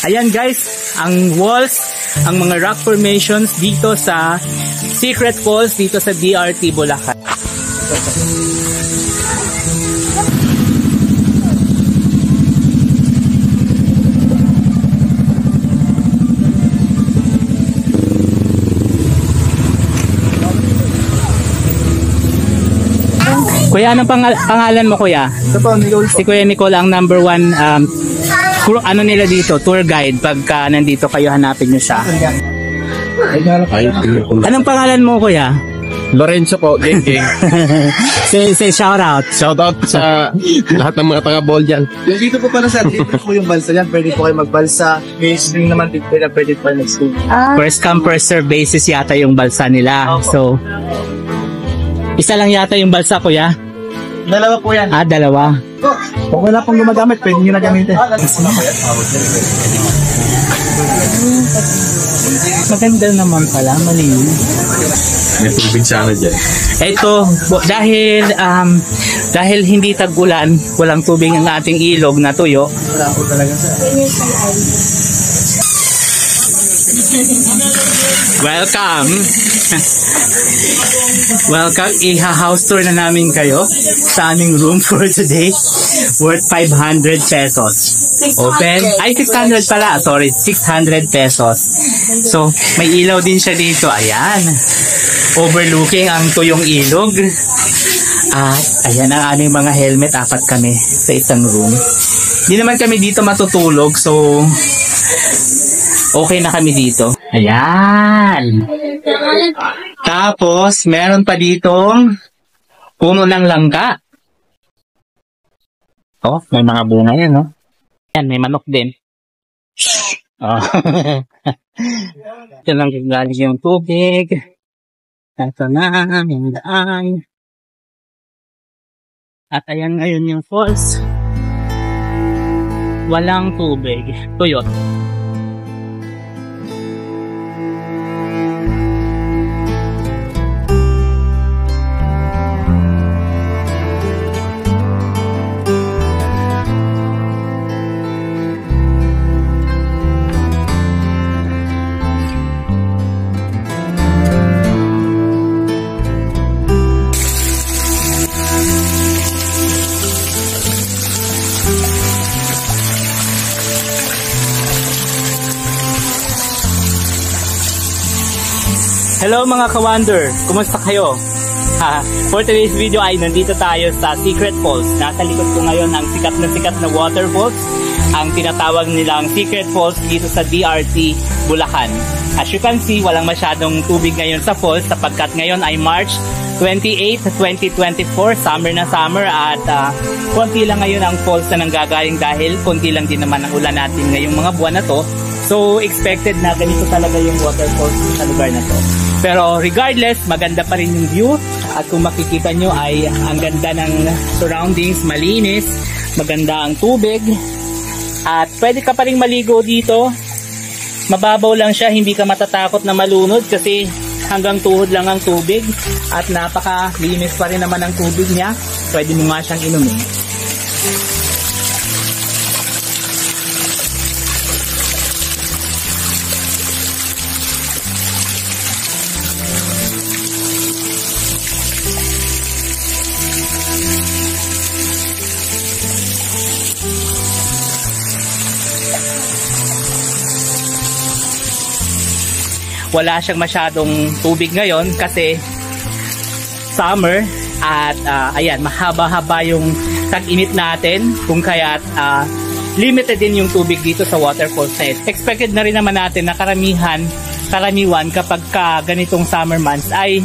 Ayan guys, ang walls, ang mga rock formations dito sa Secret Falls dito sa DRT Bulacan. Kuya, anong pangalan mo, kuya? Si Kuya Nicole ang number 1 ano nila dito, tour guide pagka nandito kayo, hanapin nyo siya. Anong pangalan mo, kuya? Lorenzo po, Geng. Say shout out. Shout out sa lahat ng mga taga-ball dyan. Yung dito po pala sa dito po yung balsa dyan. Pwede po kayo magbalsa. May swing naman dito. Pwede po kayo mag-swing. First come, first serve basis yata yung balsa nila. So, isa lang yata yung balsa, kuya? Dalawa po yan. Dalawa. Kung wala pong gumagamit, pwede nyo na gamitin. Maganda naman pala, malinis. May tubig sana dyan. Ito, dahil hindi tag-ulan, walang tubig ang ating ilog na tuyo. Wala po talaga sa... Welcome! Welcome! Iha-house tour na namin kayo sa aming room for today. Worth 500 pesos. Open. Ay, 600 pala. Sorry, 600 pesos. So, may ilaw din siya dito. Ayan. Overlooking ang tuyong ilog. At ayan ang aming mga helmet. 4 kami sa isang room. Hindi naman kami dito matutulog. So, okay na kami dito. Ayan. Tapos, meron pa ditong puno ng langka. Oh, may mga bunga yan, no? Yan, may manok din. Oh. Ito lang galing yung tubig. Ito na, yung daan. At ayan ngayon yung falls. Walang tubig. Tuyot. Hello mga ka-wonder! Kumusta kayo? For today's video ay nandito tayo sa Secret Falls. Nasa likod ko ngayon ang sikat na waterfalls. Ang tinatawag nilang Secret Falls dito sa DRT Bulacan. As you can see, walang masyadong tubig ngayon sa falls sapagkat ngayon ay March 28, 2024. Summer na summer at konti lang ngayon ang falls na nanggagaling dahil konti lang din naman ang ulan natin ngayong mga buwan na to. So expected na ganito talaga yung waterfalls sa lugar na to. Pero regardless, maganda pa rin yung view. At kung makikita nyo ay ang ganda ng surroundings, malinis, maganda ang tubig. At pwede ka pa rin maligo dito. Mababaw lang siya, hindi ka matatakot na malunod kasi hanggang tuhod lang ang tubig. At napakalinis pa rin naman ang tubig niya. Pwede mo nga siyang inumin. Wala siyang masyadong tubig ngayon kasi summer at ayan, mahaba-haba yung tag-init natin kung kaya't limited din yung tubig dito sa waterfalls na ito. Expected na rin naman natin na karaniwan kapag ganitong summer months ay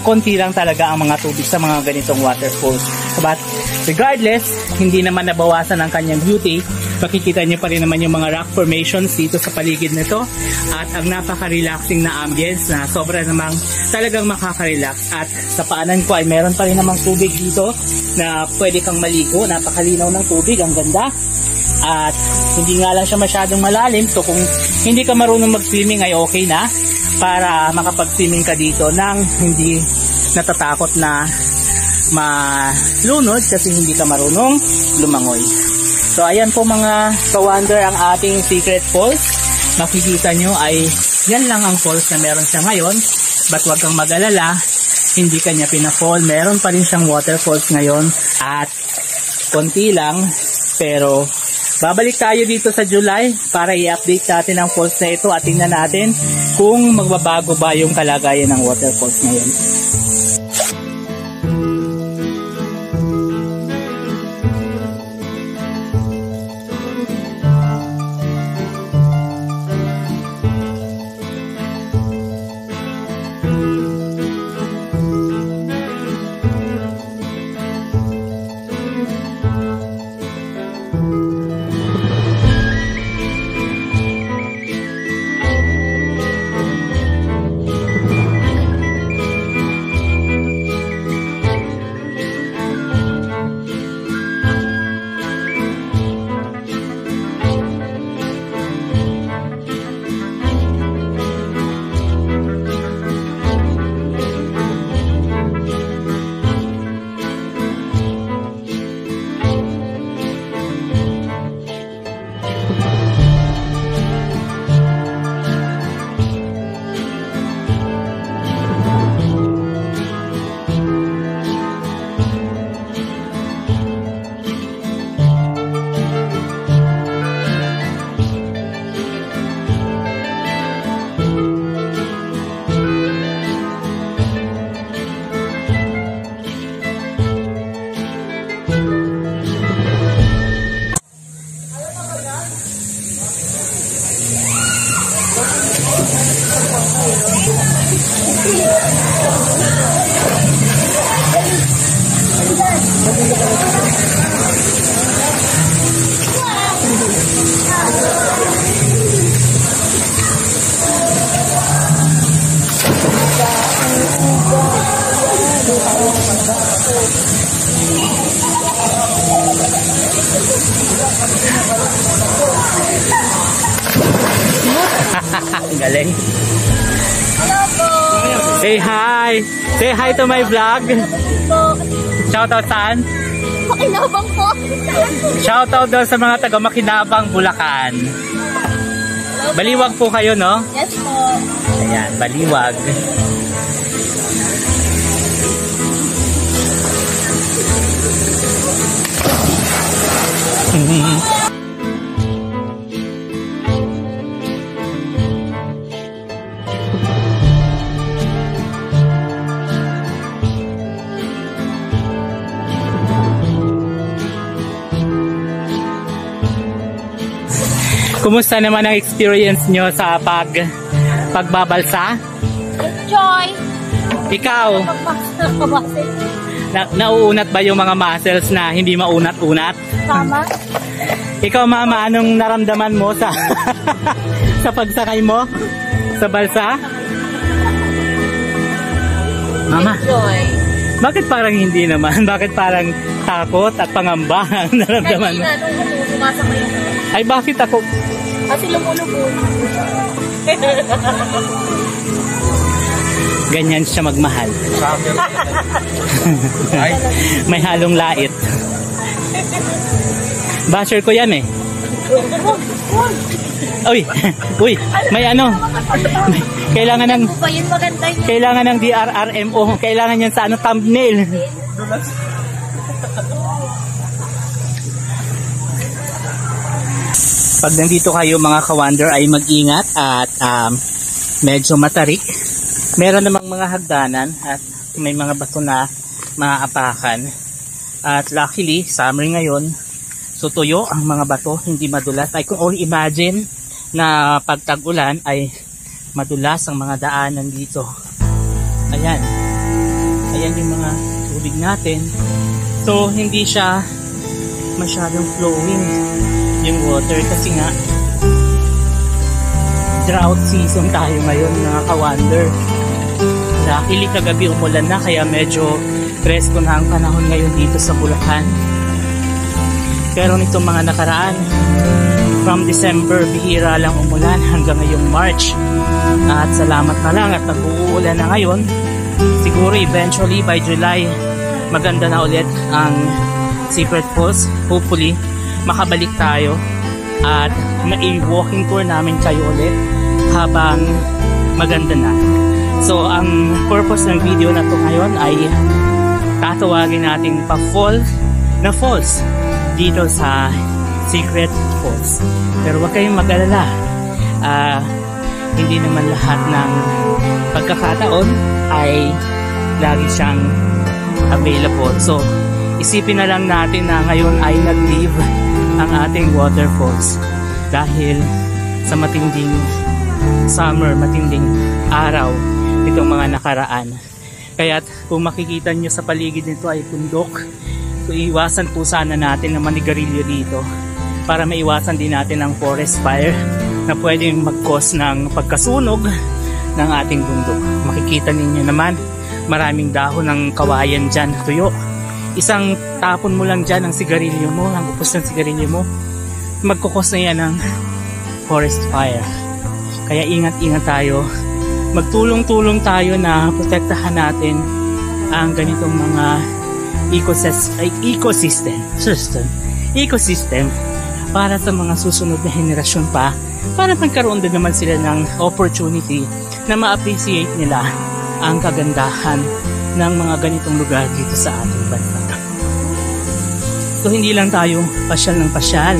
konti lang talaga ang mga tubig sa mga ganitong waterfalls. But regardless, hindi naman nabawasan ang kanyang beauty. Makikita niyo pa rin naman yung mga rock formations dito sa paligid nito at ang napaka-relaxing na ambience na sobra namang talagang makaka-relax. At sa paanan ko ay meron pa rin namang tubig dito na pwede kang maligo. Napakalinaw ng tubig, ang ganda. At hindi nga lang siya masyadong malalim, so kung hindi ka marunong mag-swimming ay okay na para makapag-swimming ka dito nang hindi natatakot na malunod kasi hindi ka marunong lumangoy. So ayan po mga ka-wonder ang ating secret falls. Makikita nyo ay yan lang ang falls na meron siya ngayon. But wag kang mag-alala, hindi kanya pinafall. Meron pa rin siyang waterfalls ngayon at konti lang. Pero babalik tayo dito sa July para i-update natin ang falls na ito at tingnan natin kung magbabago ba yung kalagayan ng waterfalls ngayon. Galing. Hello po. Say hi. Say hi to my vlog. Shoutout saan? Makinabang po. Shoutout daw sa mga taga Makinabang, Bulacan. Baliwag po kayo, no? Yes po. Ayan, Baliwag. Kumusta naman ang experience nyo sa pagbabalsa? Enjoy. Ikaw, Magmaster ka ba? nauunat ba yung mga muscles na hindi maunat-unat? Tama. Ikaw mama, anong naramdaman mo sa sa pagsakay mo sa balsa? Mama, Enjoy. bakit parang hindi naman? Bakit parang takot at pangamba ang naramdaman mo? Kanina nung sumasakay ako. Ay bakit ako? Kasi lumulubog. Ganyan siya magmahal. May halong lait. Basher ko yan eh. Uy, uy, may ano. Kailangan ng Ano ba yun? Maganda yun. kailangan ng DRRMO. Kailangan yan sa ano thumbnail. Pag nandito kayo mga ka-wonder ay mag-ingat at medyo matarik. Meron namang mga hagdanan at may mga bato na maaapakan. At luckily, summer ngayon, so tuyo ang mga bato, hindi madulas. I can only imagine na pag tag-ulan ay madulas ang mga daanan dito. Ayan. Ayan yung mga tubig natin. So, hindi siya masyadong flowing yung water kasi nga drought season tayo ngayon mga ka-wonder. Luckily kagabi umulan na kaya medyo presko na ang panahon ngayon dito sa Bulacan. Pero nitong mga nakaraan from December bihira lang umulan hanggang ngayong March. At salamat na lang at nag-uulan na ngayon. Siguro eventually by July maganda na ulit ang Secret Falls. Hopefully makabalik tayo at mai-walking tour namin kayo ulit habang maganda na. So ang purpose ng video na to ngayon ay tatawagin natin pa-fall na falls dito sa Secret Falls. Pero huwag kayong mag-alala, hindi naman lahat ng pagkakataon ay lagi siyang available. So isipin na lang natin na ngayon ay nag-leave ang ating waterfalls dahil sa matinding summer, matinding araw itong mga nakaraan. Kaya't kung makikita nyo sa paligid nito ay bundok, so iwasan po sana natin na manigarilyo dito para maiwasan din natin ang forest fire na pwedeng mag-cause ng pagkasunog ng ating bundok. Makikita ninyo naman maraming dahon ng kawayan dyan, tuyo. Isang tapon mo lang dyan ang sigarilyo mo, ang upos ng sigarilyo mo, magkukos na yan ng forest fire. Kaya ingat-ingat tayo, magtulong-tulong tayo na protektahan natin ang ganitong mga ecosystem para sa mga susunod na henerasyon pa, para magkaroon din naman sila ng opportunity na ma-appreciate nila ang kagandahan ng mga ganitong lugar dito sa ating bansa. So hindi lang tayo pasyal ng pasyal.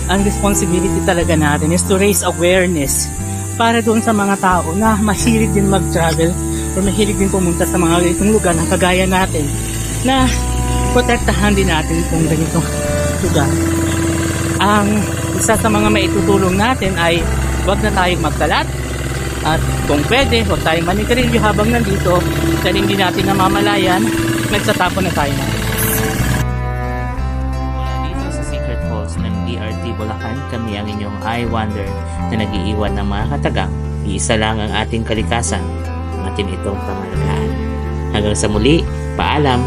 Ang responsibility talaga natin is to raise awareness para doon sa mga tao na mahilig din mag-travel or mahilig din pumunta sa mga ganitong lugar na kagaya natin, na protektahan din natin itong ganitong lugar. Ang isa sa mga maitutulong natin ay wag na tayong magkalat, at kung pwede, wag tayong manigarilyo habang nandito dahil hindi natin namamalayan, nagsatapon na tayo na. Dito sa Secret Falls ng DRT Bulacan, kami ang inyong eye wonder na nag-iiwan ng mga katagang. Iisa lang ang ating kalikasan, atin itong pangalagaan. Hanggang sa muli, paalam!